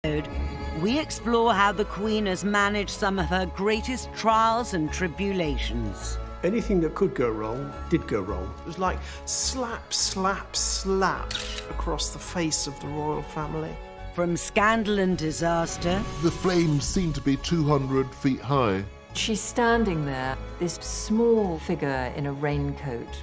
We explore how the Queen has managed some of her greatest trials and tribulations. Anything that could go wrong did go wrong. It was like slap, slap, slap across the face of the royal family. From scandal and disaster... The flames seem to be 200 feet high. She's standing there, this small figure in a raincoat.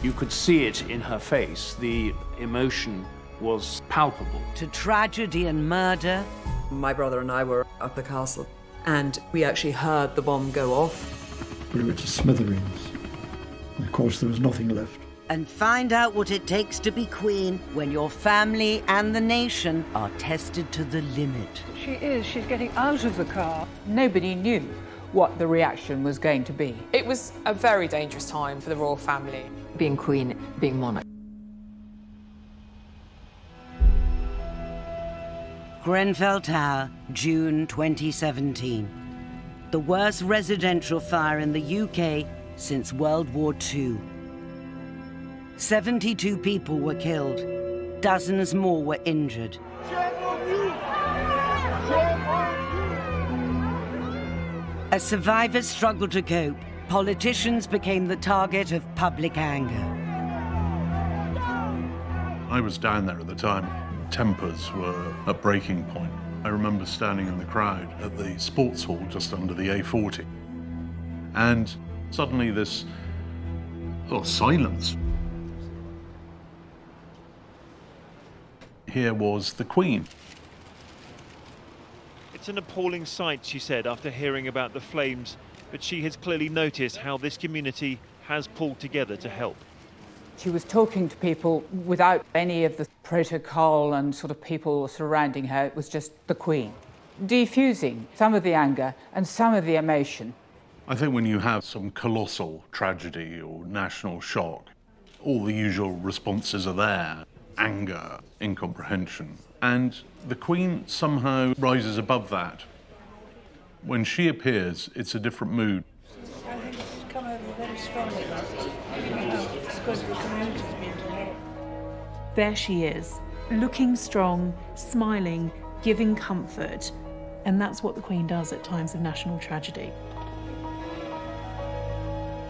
You could see it in her face. The emotion was palpable. To tragedy and murder. My brother and I were at the castle, and we actually heard the bomb go off. We were to smithereens. Of course, there was nothing left. And find out what it takes to be Queen when your family and the nation are tested to the limit. She is. She's getting out of the car. Nobody knew what the reaction was going to be. It was a very dangerous time for the royal family. Being Queen, being monarch. Grenfell Tower, June 2017. The worst residential fire in the UK since World War II. 72 people were killed. Dozens more were injured. As survivors struggled to cope, politicians became the target of public anger. I was down there at the time. Tempers were at breaking point. I remember standing in the crowd at the sports hall just under the A40. And suddenly this silence. Here was the Queen. It's an appalling sight, she said, after hearing about the flames, but she has clearly noticed how this community has pulled together to help. She was talking to people without any of the protocol and sort of people surrounding her. It was just the Queen, defusing some of the anger and some of the emotion. I think when you have some colossal tragedy or national shock, all the usual responses are there. Anger, incomprehension. And the Queen somehow rises above that. When she appears, it's a different mood. I think it's come over very strongly. It's because the community's been to help. There she is, looking strong, smiling, giving comfort. And that's what the Queen does at times of national tragedy.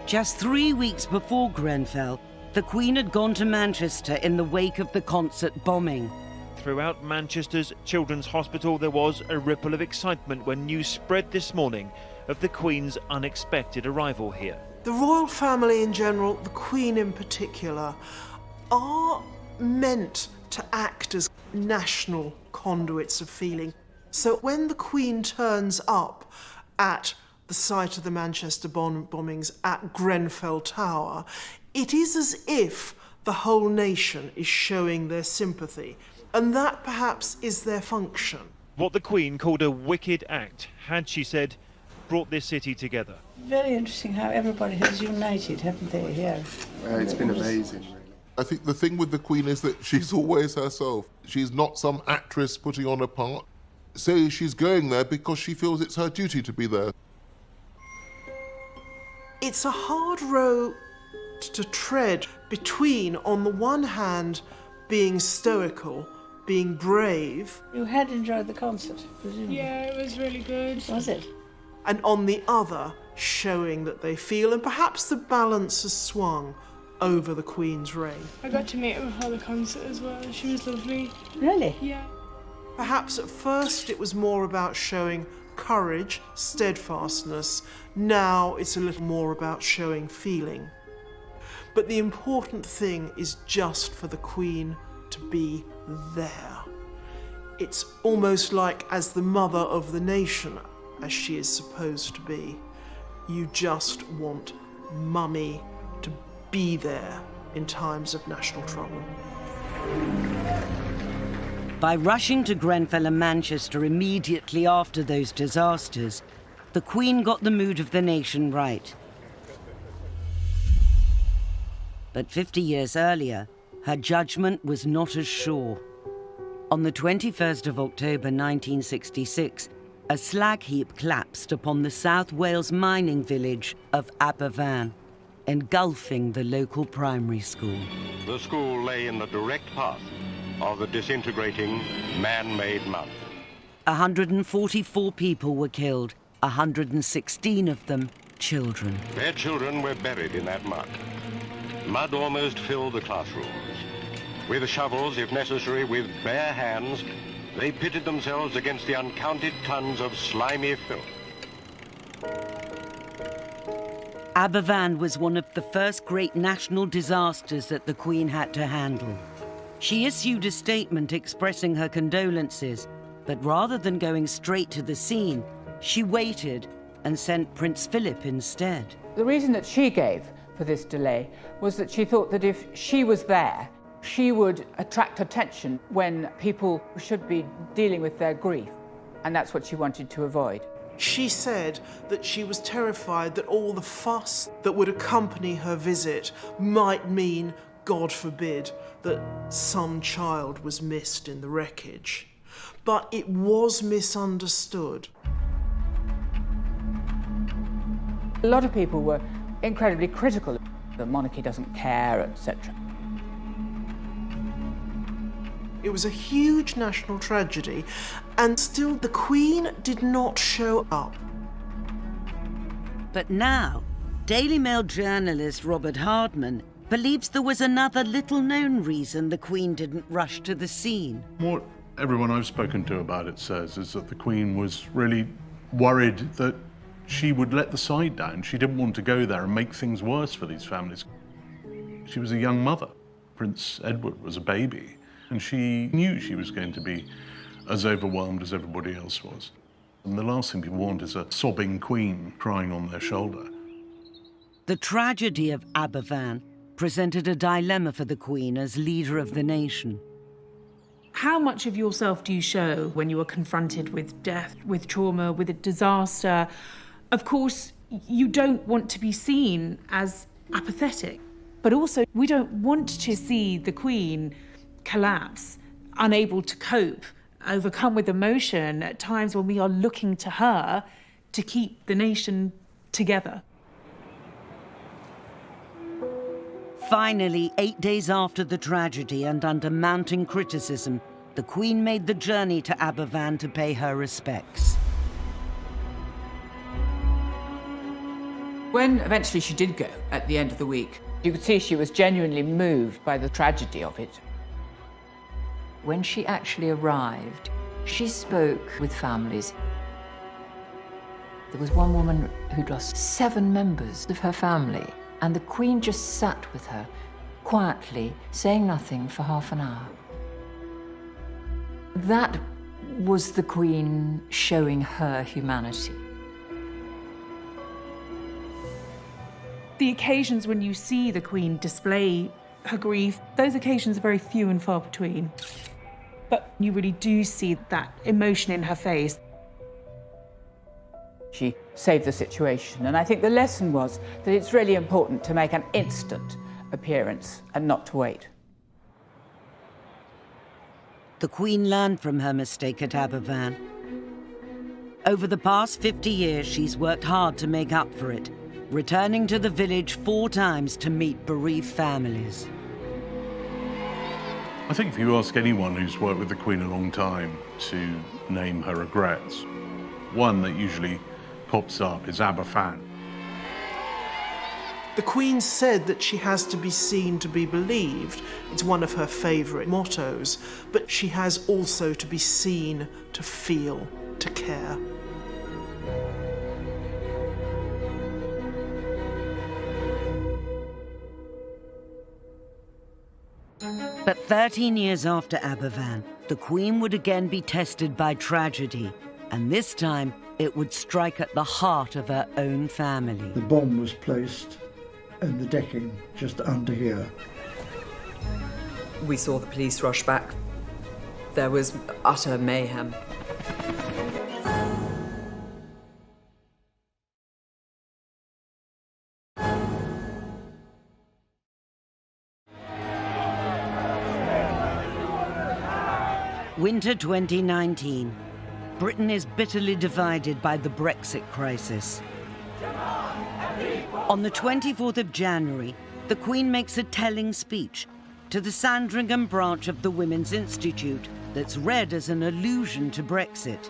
Just 3 weeks before Grenfell, the Queen had gone to Manchester in the wake of the concert bombing. Throughout Manchester's Children's Hospital, there was a ripple of excitement when news spread this morning of the Queen's unexpected arrival here. The royal family in general, the Queen in particular, are meant to act as national conduits of feeling. So when the Queen turns up at the site of the Manchester bombings at Grenfell Tower, it is as if the whole nation is showing their sympathy, and that perhaps is their function. What the Queen called a wicked act had, she said, brought this city together. Very interesting how everybody has united, haven't they, here? It's been amazing, really. I think the thing with the Queen is that she's always herself. She's not some actress putting on a part. So she's going there because she feels it's her duty to be there. It's a hard row to tread between, on the one hand, being stoical, being brave. You had enjoyed the concert, presumably? Yeah, it was really good. Was it? And on the other, showing that they feel, and perhaps the balance has swung over the Queen's reign. I got to meet her before the concert as well. She was lovely. Really? Yeah. Perhaps at first it was more about showing courage, steadfastness. Now it's a little more about showing feeling. But the important thing is just for the Queen to be there. It's almost like, as the mother of the nation, as she is supposed to be, you just want Mummy to be there in times of national trouble. By rushing to Grenfell and Manchester immediately after those disasters, the Queen got the mood of the nation right. But 50 years earlier, her judgment was not as sure. On the 21st of October 1966, a slag heap collapsed upon the South Wales mining village of Aberfan, engulfing the local primary school. The school lay in the direct path of the disintegrating man-made mountain. 144 people were killed, 116 of them children. Their children were buried in that mud. Mud almost filled the classrooms. With shovels, if necessary, with bare hands, they pitted themselves against the uncounted tons of slimy filth. Aberfan was one of the first great national disasters that the Queen had to handle. She issued a statement expressing her condolences, but rather than going straight to the scene, she waited and sent Prince Philip instead. The reason that she gave for this delay was that she thought that if she was there, she would attract attention when people should be dealing with their grief, and that's what she wanted to avoid. She said that she was terrified that all the fuss that would accompany her visit might mean, God forbid, that some child was missed in the wreckage. But it was misunderstood. A lot of people were incredibly critical. The monarchy doesn't care, etc. It was a huge national tragedy, and still the Queen did not show up. But now, Daily Mail journalist Robert Hardman believes there was another little-known reason the Queen didn't rush to the scene. What everyone I've spoken to about it says is that the Queen was really worried that she would let the side down. She didn't want to go there and make things worse for these families. She was a young mother. Prince Edward was a baby, and she knew she was going to be as overwhelmed as everybody else was. And the last thing people want is a sobbing Queen crying on their shoulder. The tragedy of Aberfan presented a dilemma for the Queen as leader of the nation. How much of yourself do you show when you are confronted with death, with trauma, with a disaster? Of course, you don't want to be seen as apathetic, but also we don't want to see the Queen collapse, unable to cope, overcome with emotion at times when we are looking to her to keep the nation together. Finally, 8 days after the tragedy and under mounting criticism, the Queen made the journey to Aberfan to pay her respects. When eventually she did go at the end of the week, you could see she was genuinely moved by the tragedy of it. When she actually arrived, she spoke with families. There was one woman who'd lost 7 members of her family, and the Queen just sat with her, quietly, saying nothing for half an hour. That was the Queen showing her humanity. The occasions when you see the Queen display her grief, those occasions are very few and far between. But you really do see that emotion in her face. She saved the situation, and I think the lesson was that it's really important to make an instant appearance and not to wait. The Queen learned from her mistake at Aberfan. Over the past 50 years, she's worked hard to make up for it, returning to the village 4 times to meet bereaved families. I think if you ask anyone who's worked with the Queen a long time to name her regrets, one that usually pops up is Aberfan. The Queen said that she has to be seen to be believed. It's one of her favourite mottos. But she has also to be seen to feel, to care. But 13 years after Aberfan, the Queen would again be tested by tragedy, and this time it would strike at the heart of her own family. The bomb was placed in the decking just under here. We saw the police rush back. There was utter mayhem. Winter 2019. Britain is bitterly divided by the Brexit crisis. On the 24th of January, the Queen makes a telling speech to the Sandringham branch of the Women's Institute, that's read as an allusion to Brexit.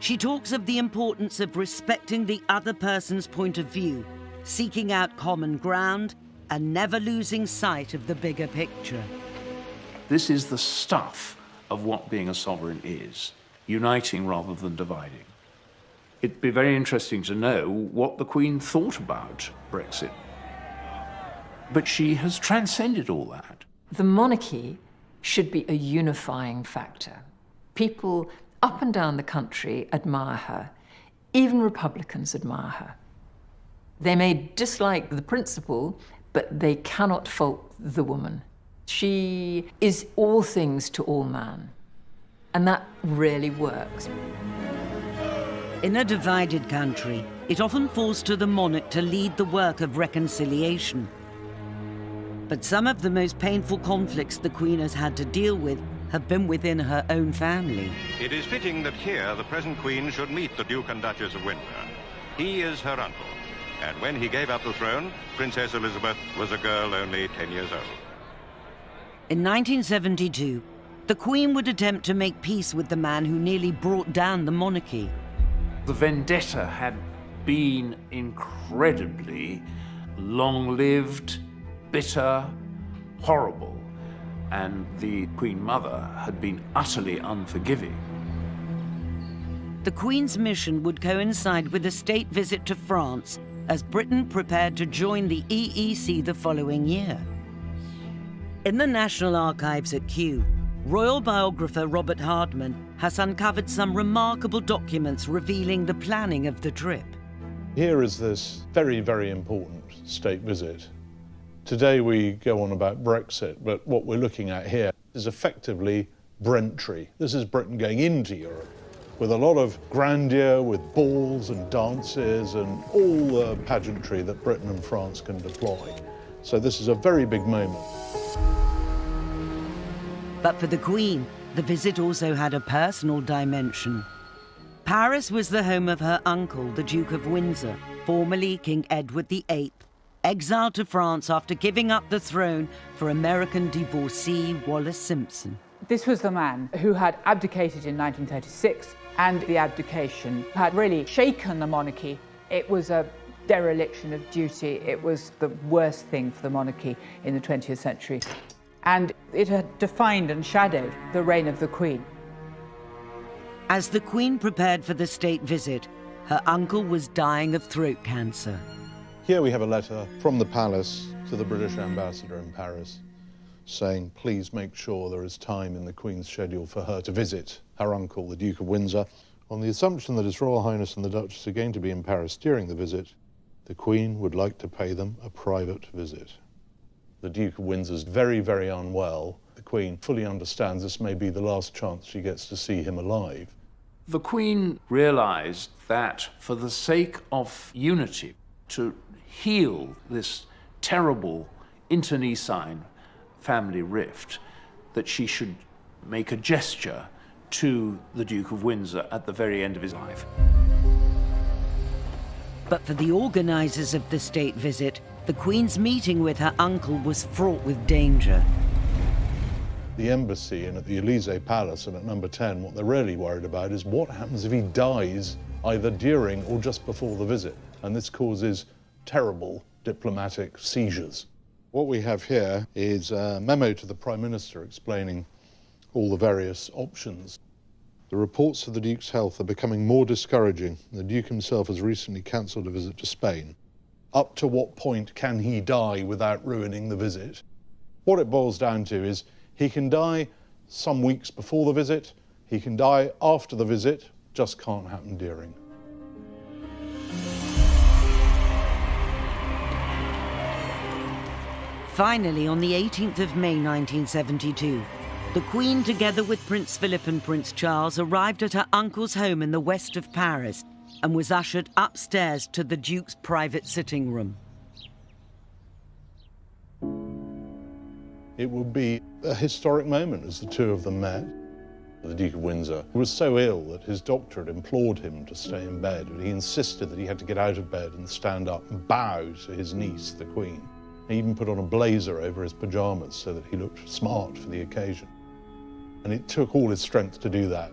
She talks of the importance of respecting the other person's point of view, seeking out common ground, and never losing sight of the bigger picture. This is the stuff of what being a sovereign is, uniting rather than dividing. It'd be very interesting to know what the Queen thought about Brexit. But she has transcended all that. The monarchy should be a unifying factor. People up and down the country admire her. Even Republicans admire her. They may dislike the principle, but they cannot fault the woman. She is all things to all man, and that really works. In a divided country, it often falls to the monarch to lead the work of reconciliation. But some of the most painful conflicts the Queen has had to deal with have been within her own family. It is fitting that here the present Queen should meet the Duke and Duchess of Windsor. He is her uncle, and when he gave up the throne, Princess Elizabeth was a girl only 10 years old. In 1972, the Queen would attempt to make peace with the man who nearly brought down the monarchy. The vendetta had been incredibly long-lived, bitter, horrible, and the Queen Mother had been utterly unforgiving. The Queen's mission would coincide with a state visit to France as Britain prepared to join the EEC the following year. In the National Archives at Kew, royal biographer Robert Hardman has uncovered some remarkable documents revealing the planning of the trip. Here is this very, very important state visit. Today we go on about Brexit, but what we're looking at here is effectively Brentry. This is Britain going into Europe with a lot of grandeur, with balls and dances and all the pageantry that Britain and France can deploy. So this is a very big moment. But for the Queen, the visit also had a personal dimension. Paris was the home of her uncle, the Duke of Windsor, formerly King Edward VIII, exiled to France after giving up the throne for American divorcee Wallis Simpson. This was the man who had abdicated in 1936, and the abdication had really shaken the monarchy. It was a dereliction of duty. It was the worst thing for the monarchy in the 20th century. And it had defined and shadowed the reign of the Queen. As the Queen prepared for the state visit, her uncle was dying of throat cancer. Here we have a letter from the palace to the British ambassador in Paris saying, please make sure there is time in the Queen's schedule for her to visit her uncle, the Duke of Windsor. On the assumption that His Royal Highness and the Duchess are going to be in Paris during the visit, the Queen would like to pay them a private visit. The Duke of Windsor's very, very unwell. The Queen fully understands this may be the last chance she gets to see him alive. The Queen realized that for the sake of unity, to heal this terrible internecine family rift, that she should make a gesture to the Duke of Windsor at the very end of his life. But for the organisers of the state visit, the Queen's meeting with her uncle was fraught with danger. The embassy and at the Elysee Palace and at number 10, what they're really worried about is what happens if he dies either during or just before the visit. And this causes terrible diplomatic seizures. What we have here is a memo to the Prime Minister explaining all the various options. The reports of the Duke's health are becoming more discouraging. The Duke himself has recently cancelled a visit to Spain. Up to what point can he die without ruining the visit? What it boils down to is he can die some weeks before the visit, he can die after the visit, just can't happen during. Finally, on the 18th of May 1972, the Queen, together with Prince Philip and Prince Charles, arrived at her uncle's home in the west of Paris and was ushered upstairs to the Duke's private sitting room. It would be a historic moment as the two of them met. The Duke of Windsor was so ill that his doctor had implored him to stay in bed, but he insisted that he had to get out of bed and stand up and bow to his niece, the Queen. He even put on a blazer over his pyjamas so that he looked smart for the occasion. And it took all his strength to do that.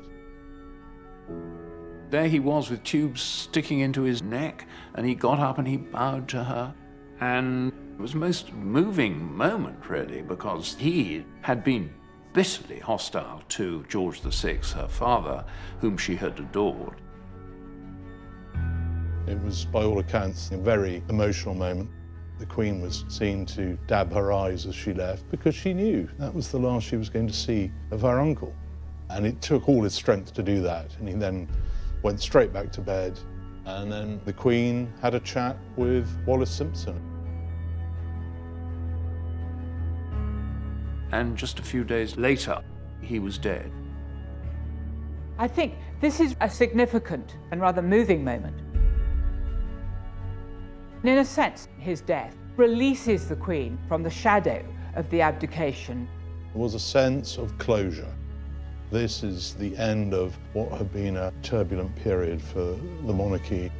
There he was with tubes sticking into his neck, and he got up and he bowed to her. And it was a most moving moment, really, because he had been bitterly hostile to George VI, her father, whom she had adored. It was, by all accounts, a very emotional moment. The Queen was seen to dab her eyes as she left because she knew that was the last she was going to see of her uncle. And it took all his strength to do that. And he then went straight back to bed. And then the Queen had a chat with Wallis Simpson. And just a few days later, he was dead. I think this is a significant and rather moving moment. In a sense, his death releases the Queen from the shadow of the abdication. There was a sense of closure. This is the end of what had been a turbulent period for the monarchy.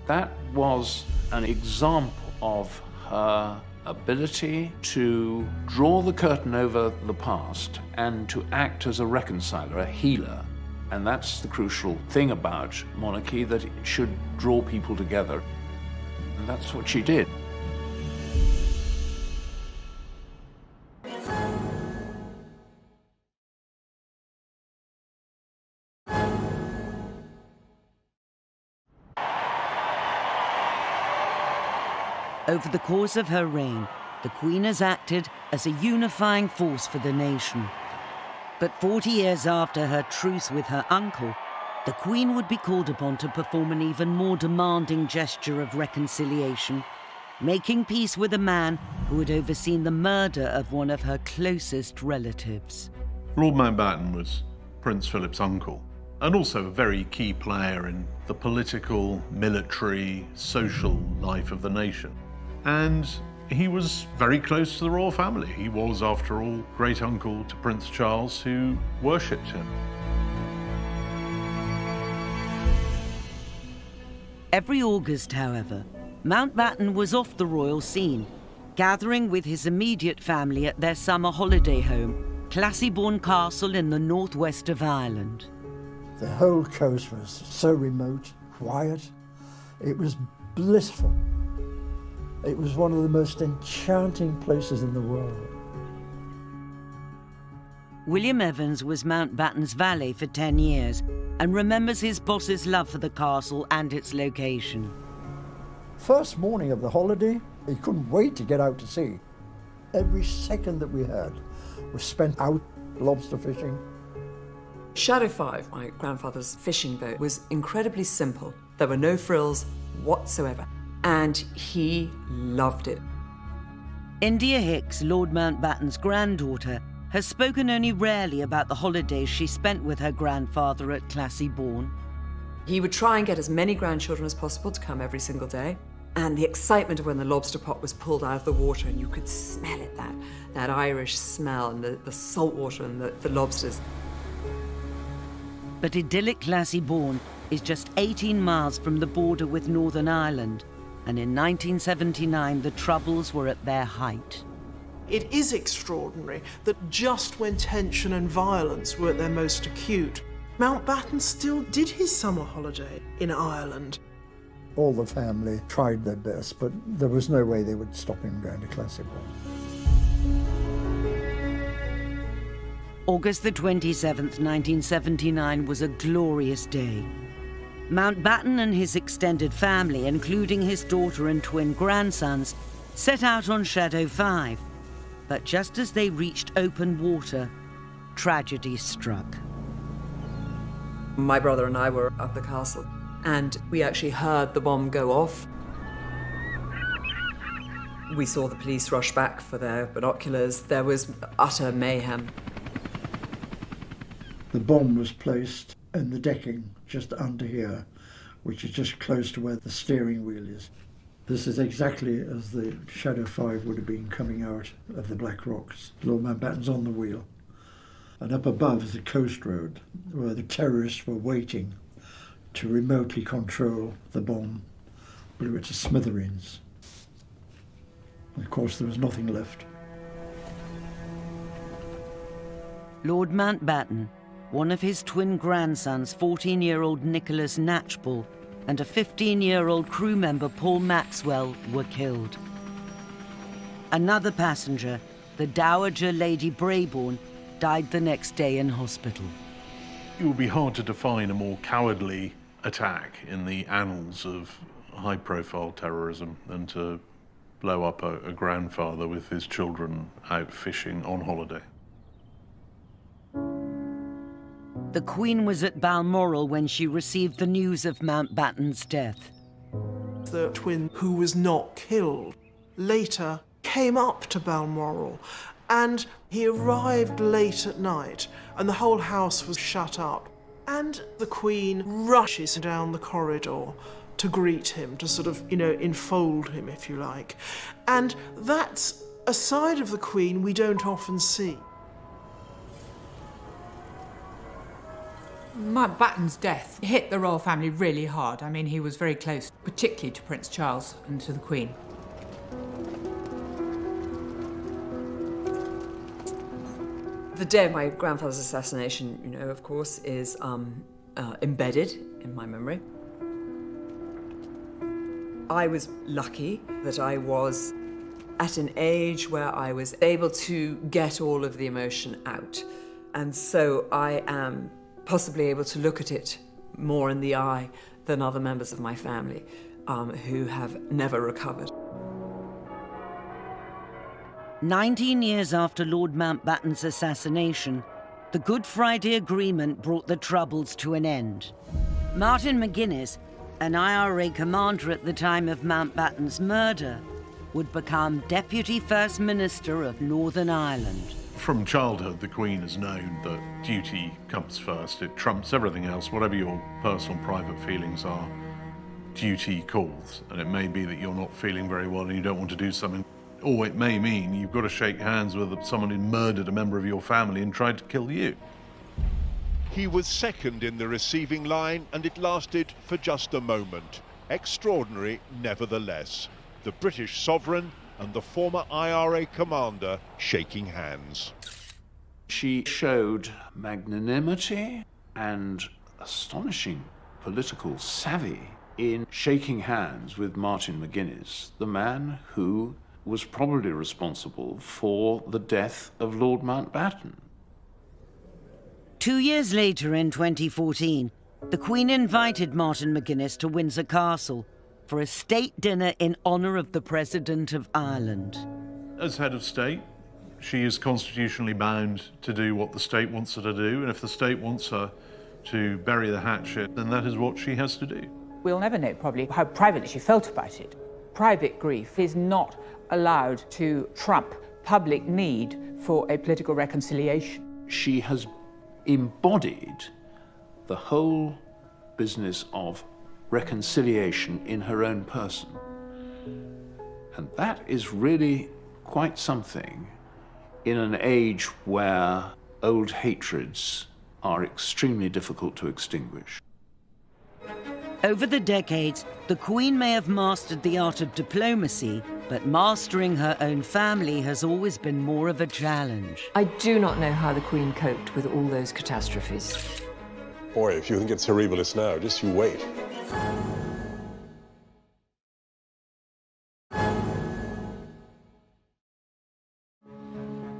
That was an example of her ability to draw the curtain over the past and to act as a reconciler, a healer. And that's the crucial thing about monarchy, that it should draw people together. And that's what she did. Over the course of her reign, the Queen has acted as a unifying force for the nation. But 40 years after her truce with her uncle, the Queen would be called upon to perform an even more demanding gesture of reconciliation, making peace with a man who had overseen the murder of one of her closest relatives. Lord Mountbatten was Prince Philip's uncle, and also a very key player in the political, military, social life of the nation. And he was very close to the royal family. He was, after all, great uncle to Prince Charles, who worshipped him. Every August, however, Mountbatten was off the royal scene, gathering with his immediate family at their summer holiday home, Classiebawn Castle in the northwest of Ireland. The whole coast was so remote, quiet. It was blissful. It was one of the most enchanting places in the world. William Evans was Mountbatten's valet for 10 years and remembers his boss's love for the castle and its location. First morning of the holiday, he couldn't wait to get out to sea. Every second that we had was spent out lobster fishing. Shadow 5, my grandfather's fishing boat, was incredibly simple. There were no frills whatsoever, and he loved it. India Hicks, Lord Mountbatten's granddaughter, has spoken only rarely about the holidays she spent with her grandfather at Classiebawn. He would try and get as many grandchildren as possible to come every single day. And the excitement of when the lobster pot was pulled out of the water and you could smell it, that Irish smell and the salt water and the lobsters. But idyllic Classiebawn is just 18 miles from the border with Northern Ireland, and in 1979 the Troubles were at their height. It is extraordinary that just when tension and violence were at their most acute, Mountbatten still did his summer holiday in Ireland. All the family tried their best, but there was no way they would stop him going to Classiebawn. August the 27th, 1979 was a glorious day. Mountbatten and his extended family, including his daughter and twin grandsons, set out on Shadow 5. But just as they reached open water, tragedy struck. My brother and I were up the castle, and we actually heard the bomb go off. We saw the police rush back for their binoculars. There was utter mayhem. The bomb was placed in the decking just under here, which is just close to where the steering wheel is. This is exactly as the Shadow 5 would have been coming out of the Black Rocks. Lord Mountbatten's on the wheel. And up above is the coast road, where the terrorists were waiting to remotely control the bomb, blew it to smithereens. And of course, there was nothing left. Lord Mountbatten, one of his twin grandsons, 14-year-old Nicholas Knatchbull, and a 15-year-old crew member, Paul Maxwell, were killed. Another passenger, the Dowager Lady Brabourne, died the next day in hospital. It would be hard to define a more cowardly attack in the annals of high-profile terrorism than to blow up a grandfather with his children out fishing on holiday. The Queen was at Balmoral when she received the news of Mountbatten's death. The twin who was not killed later came up to Balmoral, and he arrived late at night and the whole house was shut up, and the Queen rushes down the corridor to greet him, to sort of, enfold him, if you like. And that's a side of the Queen we don't often see. Mountbatten's death hit the royal family really hard. I mean, he was very close, particularly to Prince Charles and to the Queen. The day of my grandfather's assassination, of course, is embedded in my memory. I was lucky that I was at an age where I was able to get all of the emotion out. And so I am possibly able to look at it more in the eye than other members of my family who have never recovered. 19 years after Lord Mountbatten's assassination, the Good Friday Agreement brought the Troubles to an end. Martin McGuinness, an IRA commander at the time of Mountbatten's murder, would become Deputy First Minister of Northern Ireland. From childhood, the Queen has known that duty comes first. It trumps everything else. Whatever your personal, private feelings are, duty calls. And it may be that you're not feeling very well and you don't want to do something. Or it may mean you've got to shake hands with someone who murdered a member of your family and tried to kill you. He was second in the receiving line, and it lasted for just a moment. Extraordinary, nevertheless. The British sovereign and the former IRA commander shaking hands. She showed magnanimity and astonishing political savvy in shaking hands with Martin McGuinness, the man who was probably responsible for the death of Lord Mountbatten. 2 years later, in 2014, the Queen invited Martin McGuinness to Windsor Castle for a state dinner in honour of the President of Ireland. As head of state, she is constitutionally bound to do what the state wants her to do, and if the state wants her to bury the hatchet, then that is what she has to do. We'll never know probably how privately she felt about it. Private grief is not allowed to trump public need for a political reconciliation. She has embodied the whole business of reconciliation in her own person. And that is really quite something in an age where old hatreds are extremely difficult to extinguish. Over the decades, the Queen may have mastered the art of diplomacy, but mastering her own family has always been more of a challenge. I do not know how the Queen coped with all those catastrophes. Boy, if you think it's horribilis now, just you wait.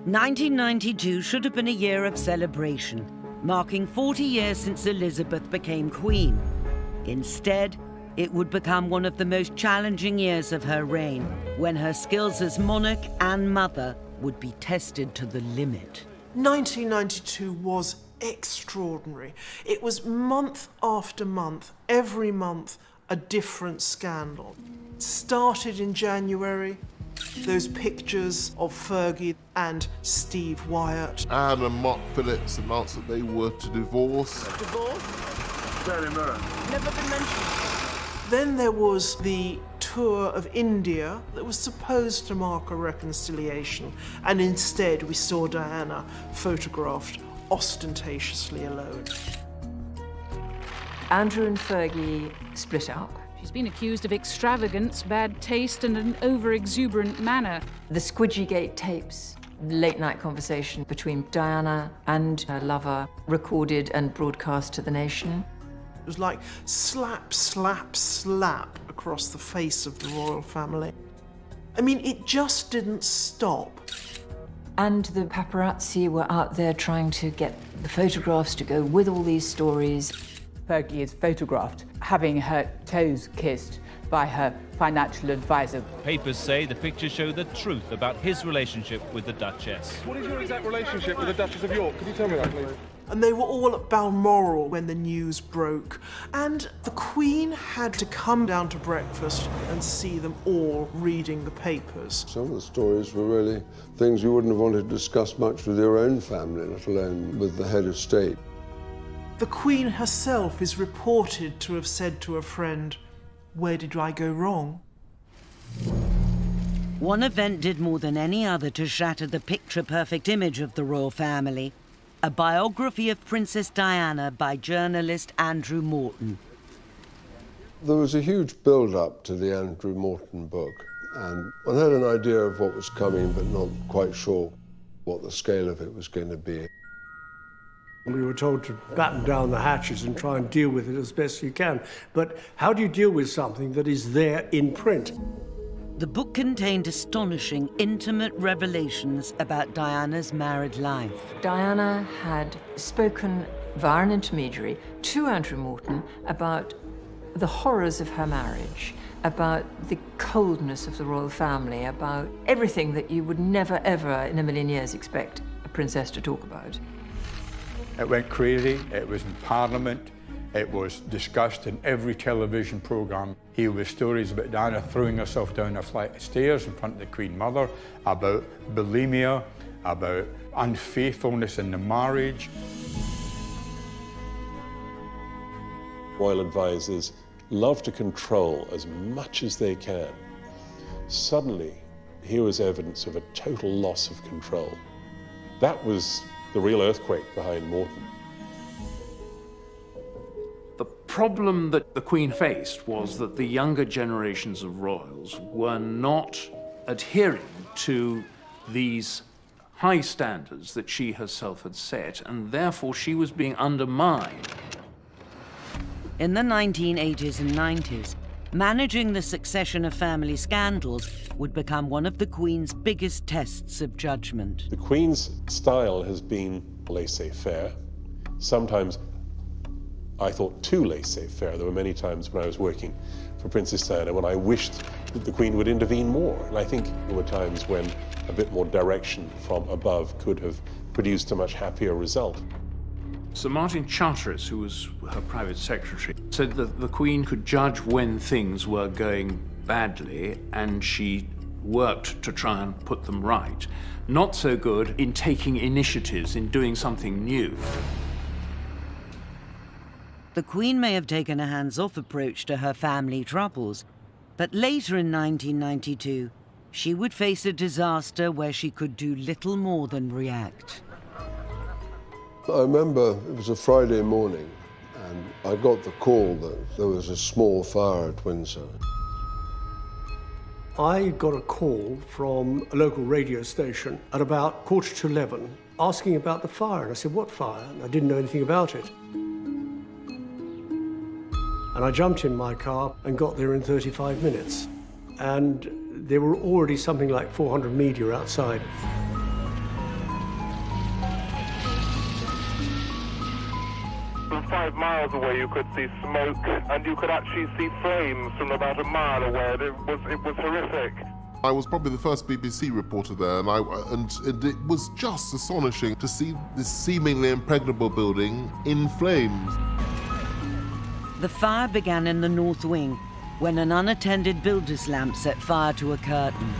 "1992 should have been a year of celebration, marking 40 years since Elizabeth became Queen. Instead, it would become one of the most challenging years of her reign, when her skills as monarch and mother would be tested to the limit. 1992 was extraordinary. It was month after month, every month, a different scandal. It started in January, those pictures of Fergie and Steve Wyatt. Anne and Mark Phillips announced that they were to divorce. Divorce? Very mirror. Never been mentioned. Then there was the tour of India that was supposed to mark a reconciliation, and instead we saw Diana photographed ostentatiously alone. Andrew and Fergie split up. She's been accused of extravagance, bad taste, and an over-exuberant manner. The Squidgygate tapes late-night conversation between Diana and her lover, recorded and broadcast to the nation. It was like slap, slap, slap across the face of the royal family. I mean, it just didn't stop. And the paparazzi were out there trying to get the photographs to go with all these stories. Fergie is photographed having her toes kissed by her financial advisor. Papers say the pictures show the truth about his relationship with the Duchess. What is your exact relationship with the Duchess of York? Could you tell me that, please? And they were all at Balmoral when the news broke. And the Queen had to come down to breakfast and see them all reading the papers. Some of the stories were really things you wouldn't have wanted to discuss much with your own family, let alone with the head of state. The Queen herself is reported to have said to a friend, "Where did I go wrong?" One event did more than any other to shatter the picture-perfect image of the royal family. A biography of Princess Diana by journalist Andrew Morton. There was a huge build-up to the Andrew Morton book, and I had an idea of what was coming, but not quite sure what the scale of it was going to be. We were told to batten down the hatches and try and deal with it as best you can. But how do you deal with something that is there in print? The book contained astonishing, intimate revelations about Diana's married life. Diana had spoken via an intermediary to Andrew Morton about the horrors of her marriage, about the coldness of the royal family, about everything that you would never, ever in a million years expect a princess to talk about. It went crazy, it was in Parliament, it was discussed in every television programme. Here were stories about Diana throwing herself down a flight of stairs in front of the Queen Mother, about bulimia, about unfaithfulness in the marriage. Royal advisors love to control as much as they can. Suddenly, here was evidence of a total loss of control. That was the real earthquake behind Morton. The problem that the Queen faced was that the younger generations of royals were not adhering to these high standards that she herself had set, and therefore she was being undermined. In the 1980s and 90s, managing the succession of family scandals would become one of the Queen's biggest tests of judgment. The Queen's style has been laissez-faire. Sometimes I thought too laissez-faire. There were many times when I was working for Princess Diana when I wished that the Queen would intervene more. And I think there were times when a bit more direction from above could have produced a much happier result. Sir Martin Charteris, who was her private secretary, said that the Queen could judge when things were going badly, and she worked to try and put them right. Not so good in taking initiatives, in doing something new. The Queen may have taken a hands-off approach to her family troubles, but later in 1992, she would face a disaster where she could do little more than react. I remember it was a Friday morning, and I got the call that there was a small fire at Windsor. I got a call from a local radio station at about 11:15 asking about the fire. And I said, "What fire?" And I didn't know anything about it. And I jumped in my car and got there in 35 minutes. And there were already something like 400 media outside. From 5 miles away you could see smoke, and you could actually see flames from about a mile away. It was horrific. I was probably the first BBC reporter there, and it was just astonishing to see this seemingly impregnable building in flames. The fire began in the North Wing when an unattended builder's lamp set fire to a curtain.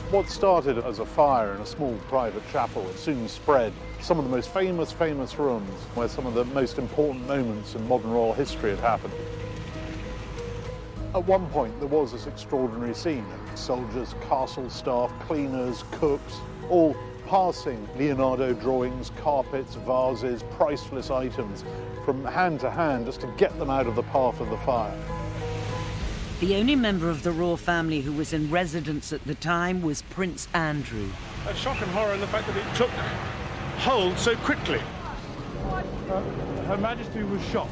What started as a fire in a small private chapel, it soon spread. Some of the most famous rooms where some of the most important moments in modern royal history had happened. At one point, there was this extraordinary scene. Soldiers, castle staff, cleaners, cooks, all passing Leonardo drawings, carpets, vases, priceless items from hand to hand just to get them out of the path of the fire. The only member of the royal family who was in residence at the time was Prince Andrew. A shock and horror in the fact that it took hold so quickly. Her Majesty was shocked.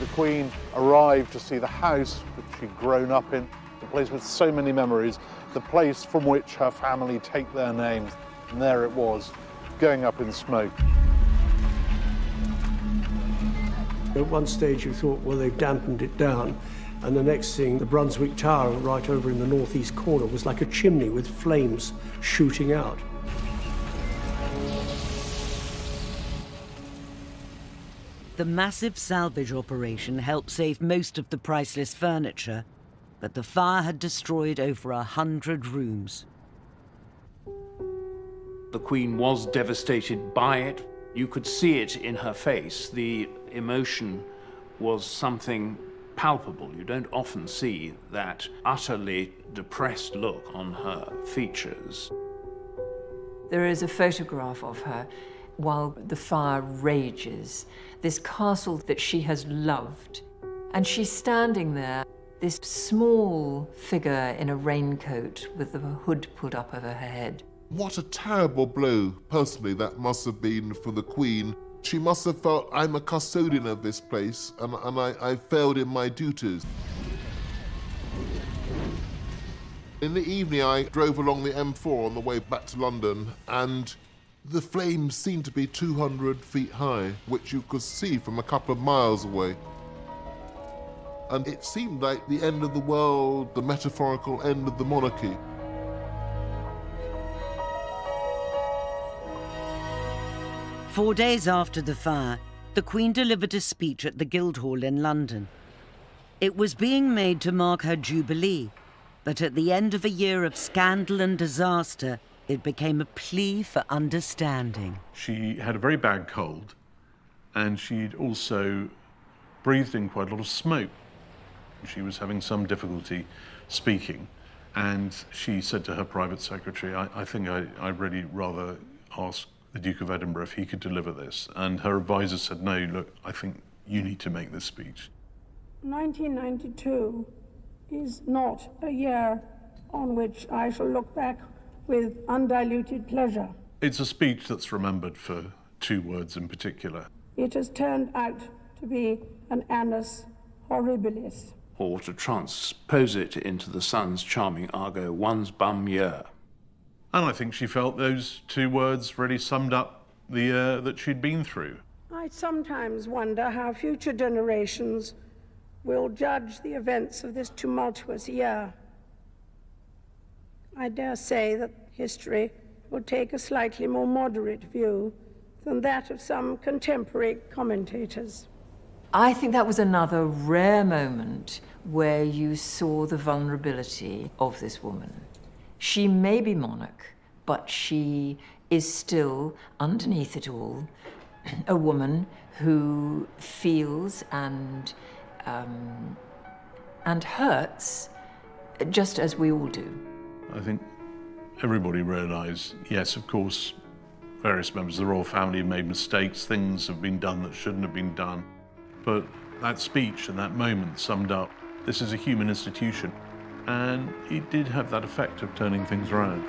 The Queen arrived to see the house which she'd grown up in, the place with so many memories, the place from which her family take their names. And there it was, going up in smoke. At one stage you thought, well, they've dampened it down, and the next thing, the Brunswick Tower right over in the northeast corner was like a chimney with flames shooting out. The massive salvage operation helped save most of the priceless furniture, but the fire had destroyed over 100 rooms. The Queen was devastated by it. You could see it in her face. The emotion was something palpable. You don't often see that utterly depressed look on her features. There is a photograph of her while the fire rages, this castle that she has loved. And she's standing there, this small figure in a raincoat with the hood put up over her head. What a terrible blow, personally, that must have been for the Queen. She must have felt, I'm a custodian of this place, and I failed in my duties. In the evening, I drove along the M4 on the way back to London, and the flames seemed to be 200 feet high, which you could see from a couple of miles away. And it seemed like the end of the world, the metaphorical end of the monarchy. Four days after the fire, the Queen delivered a speech at the Guildhall in London. It was being made to mark her Jubilee, but at the end of a year of scandal and disaster, it became a plea for understanding. She had a very bad cold, and she'd also breathed in quite a lot of smoke. She was having some difficulty speaking, and she said to her private secretary, I think I'd really rather ask the Duke of Edinburgh if he could deliver this. And her advisor said, no, look, I think you need to make this speech. 1992 is not a year on which I shall look back with undiluted pleasure. It's a speech that's remembered for two words in particular. It has turned out to be an annus horribilis. Or to transpose it into the Sun's charming argot, one's bum year. And I think she felt those two words really summed up the year that she'd been through. I sometimes wonder how future generations will judge the events of this tumultuous year. I dare say that history will take a slightly more moderate view than that of some contemporary commentators. I think that was another rare moment where you saw the vulnerability of this woman. She may be monarch, but she is still, underneath it all, a woman who feels and hurts just as we all do. I think everybody realised, yes, of course, various members of the royal family have made mistakes, things have been done that shouldn't have been done. But that speech and that moment summed up, this is a human institution. And it did have that effect of turning things around.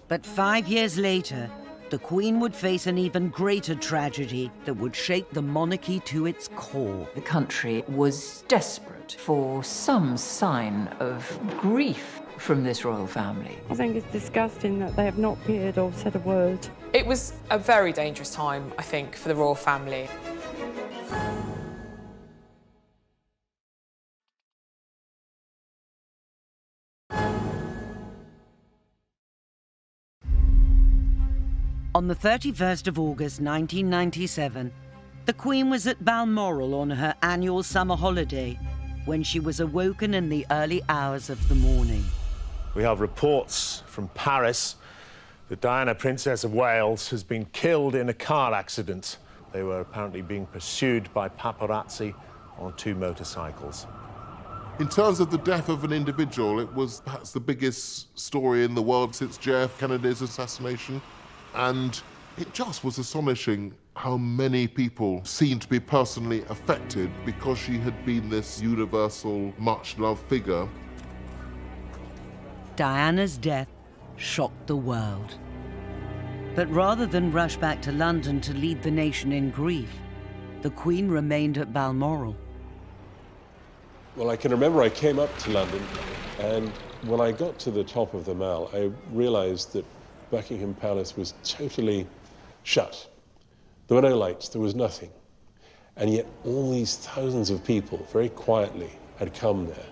But 5 years later, the Queen would face an even greater tragedy that would shake the monarchy to its core. The country was desperate for some sign of grief from this royal family. I think it's disgusting that they have not appeared or said a word. It was a very dangerous time, I think, for the royal family. On the 31st of August 1997, the Queen was at Balmoral on her annual summer holiday when she was awoken in the early hours of the morning. We have reports from Paris that Diana, Princess of Wales, has been killed in a car accident. They were apparently being pursued by paparazzi on 2 motorcycles. In terms of the death of an individual, it was perhaps the biggest story in the world since JF Kennedy's assassination. And it just was astonishing how many people seemed to be personally affected because she had been this universal, much-loved figure. Diana's death shocked the world. But rather than rush back to London to lead the nation in grief, the Queen remained at Balmoral. Well, I can remember I came up to London, and when I got to the top of the Mall, I realised that Buckingham Palace was totally shut. There were no lights, there was nothing. And yet all these thousands of people, very quietly, had come there,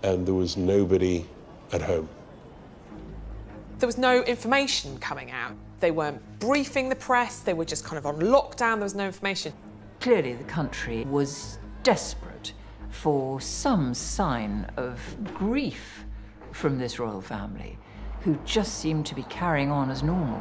and there was nobody at home. There was no information coming out. They weren't briefing the press, they were just kind of on lockdown, there was no information. Clearly the country was desperate for some sign of grief from this royal family, who just seemed to be carrying on as normal.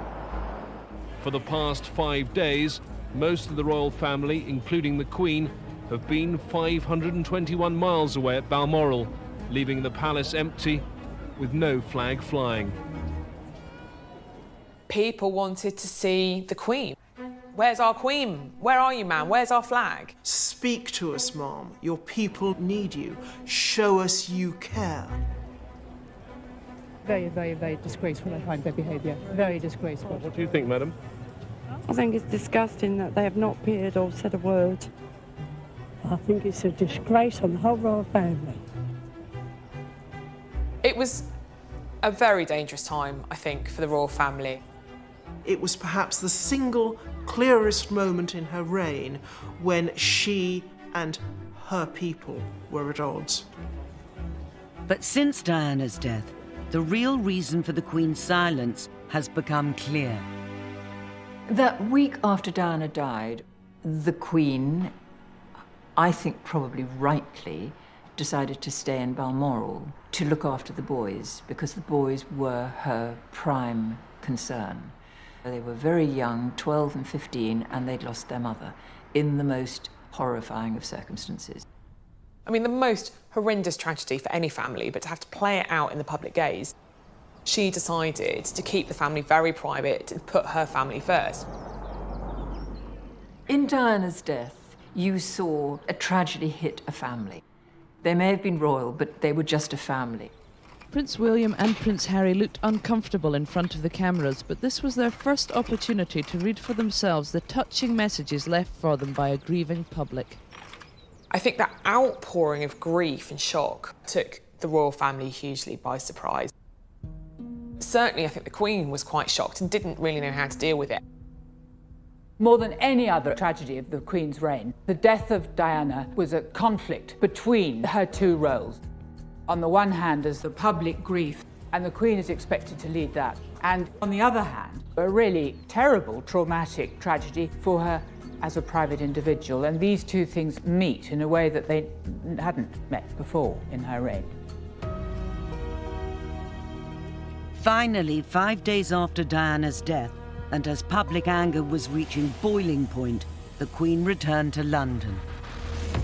For the past 5 days, most of the royal family, including the Queen, have been 521 miles away at Balmoral, leaving the palace empty with no flag flying. People wanted to see the Queen. Where's our Queen? Where are you, ma'am? Where's our flag? Speak to us, ma'am. Your people need you. Show us you care. Very, very, very disgraceful, I find their behaviour. Very disgraceful. What do you think, madam? I think it's disgusting that they have not appeared or said a word. I think it's a disgrace on the whole royal family. It was a very dangerous time, I think, for the royal family. It was perhaps the single clearest moment in her reign when she and her people were at odds. But since Diana's death, the real reason for the Queen's silence has become clear. That week after Diana died, the Queen, I think probably rightly, decided to stay in Balmoral to look after the boys, because the boys were her prime concern. They were very young, 12 and 15, and they'd lost their mother in the most horrifying of circumstances. I mean, the most horrendous tragedy for any family, but to have to play it out in the public gaze. She decided to keep the family very private and put her family first. In Diana's death, you saw a tragedy hit a family. They may have been royal, but they were just a family. Prince William and Prince Harry looked uncomfortable in front of the cameras, but this was their first opportunity to read for themselves the touching messages left for them by a grieving public. I think that outpouring of grief and shock took the royal family hugely by surprise. Certainly, I think the Queen was quite shocked and didn't really know how to deal with it. More than any other tragedy of the Queen's reign, the death of Diana was a conflict between her two roles. On the one hand, there's the public grief, and the Queen is expected to lead that. And on the other hand, a really terrible, traumatic tragedy for her as a private individual. And these two things meet in a way that they hadn't met before in her reign. Finally, 5 days after Diana's death, and as public anger was reaching boiling point, the Queen returned to London.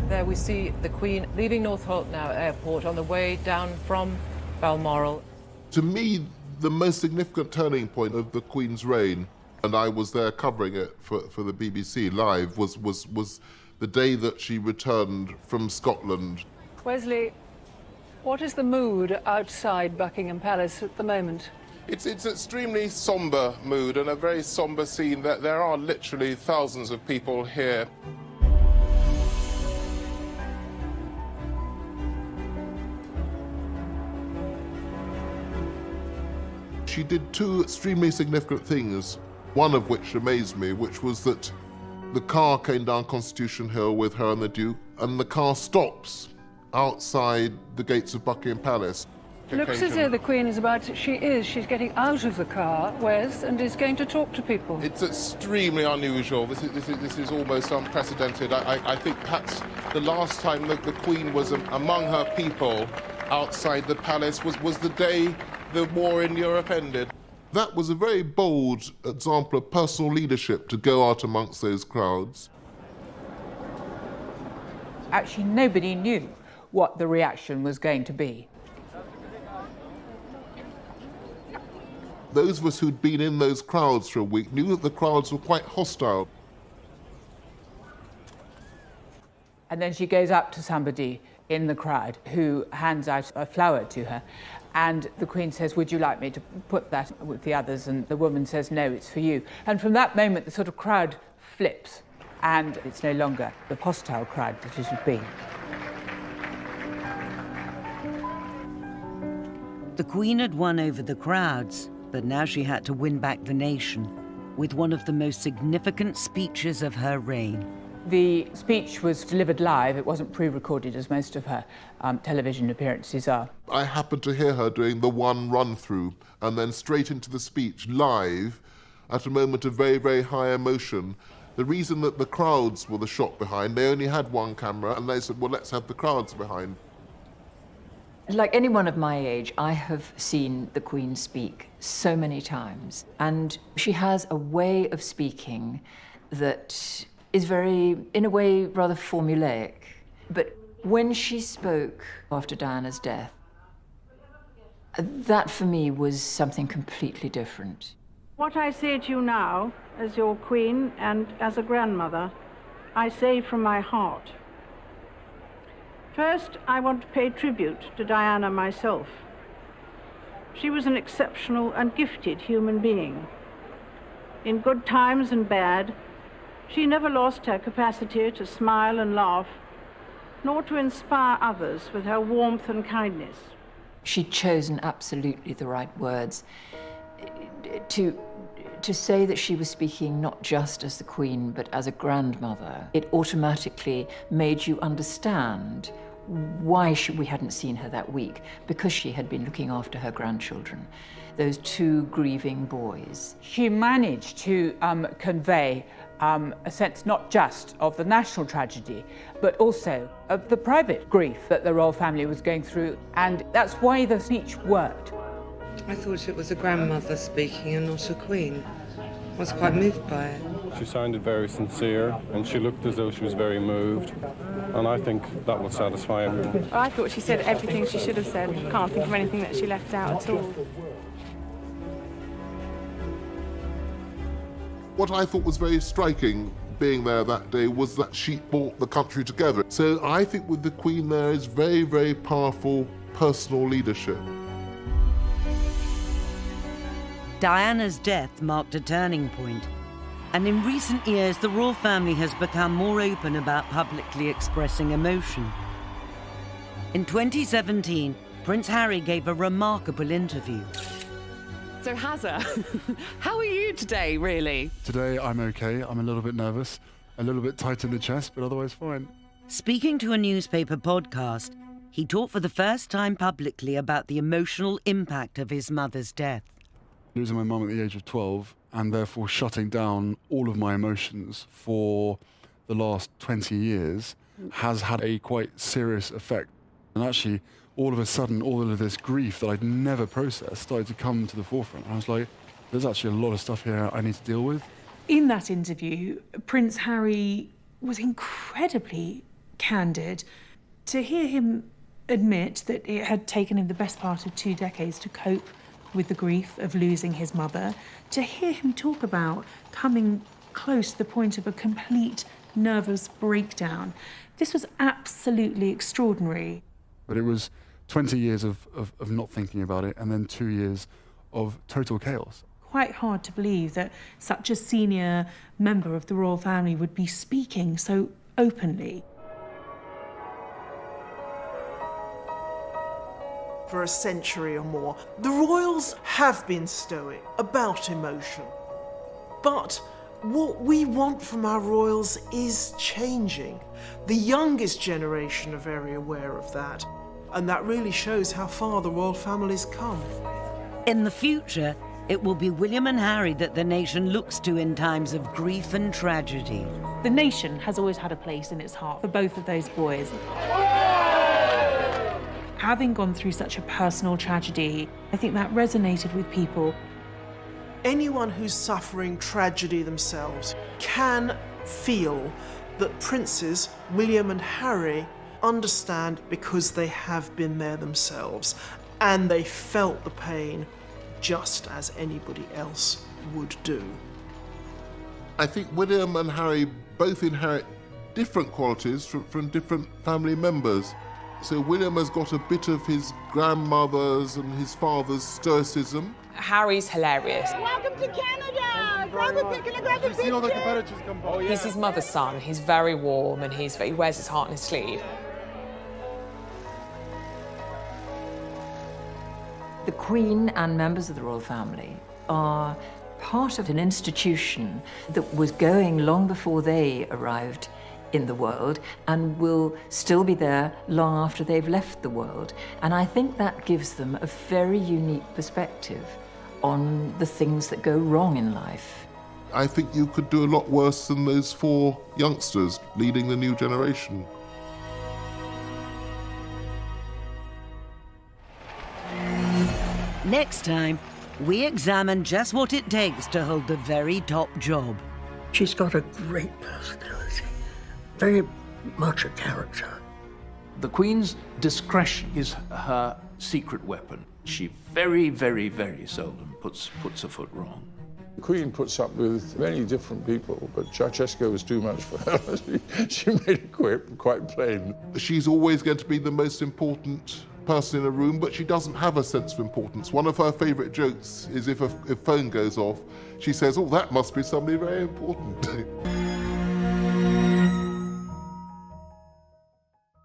There we see the Queen leaving Northolt-Now Airport on the way down from Balmoral. To me, the most significant turning point of the Queen's reign, and I was there covering it for the BBC live, was the day that she returned from Scotland. Wesley, what is the mood outside Buckingham Palace at the moment? It's extremely sombre mood and a very sombre scene. That there are literally thousands of people here. She did two extremely significant things, one of which amazed me, which was that the car came down Constitution Hill with her and the Duke, and the car stops outside the gates of Buckingham Palace. Looks as though the Queen is she's getting out of the car, Wes, and is going to talk to people. It's extremely unusual. This is almost unprecedented. I think perhaps the last time that the Queen was among her people outside the palace was the day the war in Europe ended. That was a very bold example of personal leadership to go out amongst those crowds. Actually, nobody knew what the reaction was going to be. Those of us who'd been in those crowds for a week knew that the crowds were quite hostile. And then she goes up to somebody in the crowd who hands out a flower to her. And the Queen says, would you like me to put that with the others? And the woman says, no, it's for you. And from that moment, the sort of crowd flips, and it's no longer the hostile crowd that it had been. The Queen had won over the crowds, but now she had to win back the nation with one of the most significant speeches of her reign. The speech was delivered live. It wasn't pre-recorded, as most of her television appearances are. I happened to hear her doing the one run-through and then straight into the speech live at a moment of very, very high emotion. The reason that the crowds were the shot behind, they only had one camera, and they said, well, let's have the crowds behind. Like anyone of my age, I have seen the Queen speak so many times, and she has a way of speaking that is very, in a way, rather formulaic. But when she spoke after Diana's death, that for me was something completely different. What I say to you now, as your Queen and as a grandmother, I say from my heart. First, I want to pay tribute to Diana myself. She was an exceptional and gifted human being. In good times and bad, she never lost her capacity to smile and laugh, nor to inspire others with her warmth and kindness. She'd chosen absolutely the right words. To say that she was speaking not just as the Queen, but as a grandmother, it automatically made you understand why we hadn't seen her that week, because she had been looking after her grandchildren, those two grieving boys. She managed to convey a sense not just of the national tragedy, but also of the private grief that the royal family was going through, and that's why the speech worked. I thought it was a grandmother speaking and not a queen. I was quite moved by it. She sounded very sincere, and she looked as though she was very moved, and I think that will satisfy everyone. I thought she said everything she should have said. Can't think of anything that she left out at all. What I thought was very striking being there that day was that she brought the country together. So I think with the Queen there is very, very powerful personal leadership. Diana's death marked a turning point, and in recent years the royal family has become more open about publicly expressing emotion. In 2017, Prince Harry gave a remarkable interview. So Hazza, how are you today, really? Today I'm okay. I'm a little bit nervous, a little bit tight in the chest, but otherwise fine. Speaking to a newspaper podcast, he talked for the first time publicly about the emotional impact of his mother's death. Losing my mum at the age of 12 and therefore shutting down all of my emotions for the last 20 years has had a quite serious effect. And actually, all of a sudden, all of this grief that I'd never processed started to come to the forefront. I was like, there's actually a lot of stuff here I need to deal with. In that interview, Prince Harry was incredibly candid. To hear him admit that it had taken him the best part of 2 decades to cope with the grief of losing his mother, to hear him talk about coming close to the point of a complete nervous breakdown, this was absolutely extraordinary. But it was 20 years of not thinking about it, and then 2 years of total chaos. Quite hard to believe that such a senior member of the royal family would be speaking so openly. For a century or more, the royals have been stoic about emotion. But what we want from our royals is changing. The youngest generation are very aware of that, and that really shows how far the royal family's come. In the future, it will be William and Harry that the nation looks to in times of grief and tragedy. The nation has always had a place in its heart for both of those boys. Having gone through such a personal tragedy, I think that resonated with people. Anyone who's suffering tragedy themselves can feel that Princes William and Harry understand because they have been there themselves and they felt the pain just as anybody else would do. I think William and Harry both inherit different qualities from different family members. So William has got a bit of his grandmother's and his father's stoicism. Harry's hilarious. Welcome to Canada! Grab a picture! See all the competitors come by. He's his mother's son. He's very warm and he wears his heart on his sleeve. The Queen and members of the royal family are part of an institution that was going long before they arrived in the world and will still be there long after they've left the world. And I think that gives them a very unique perspective on the things that go wrong in life. I think you could do a lot worse than those 4 youngsters leading the new generation. Next time, we examine just what it takes to hold the very top job. She's got a great personality, very much a character. The Queen's discretion is her secret weapon. She very, very, very seldom puts her foot wrong. The Queen puts up with many different people, but Ceausescu was too much for her. She made it quite plain. She's always going to be the most important person in a room, but she doesn't have a sense of importance. One of her favourite jokes is if a phone goes off, she says, "Oh, that must be somebody very important."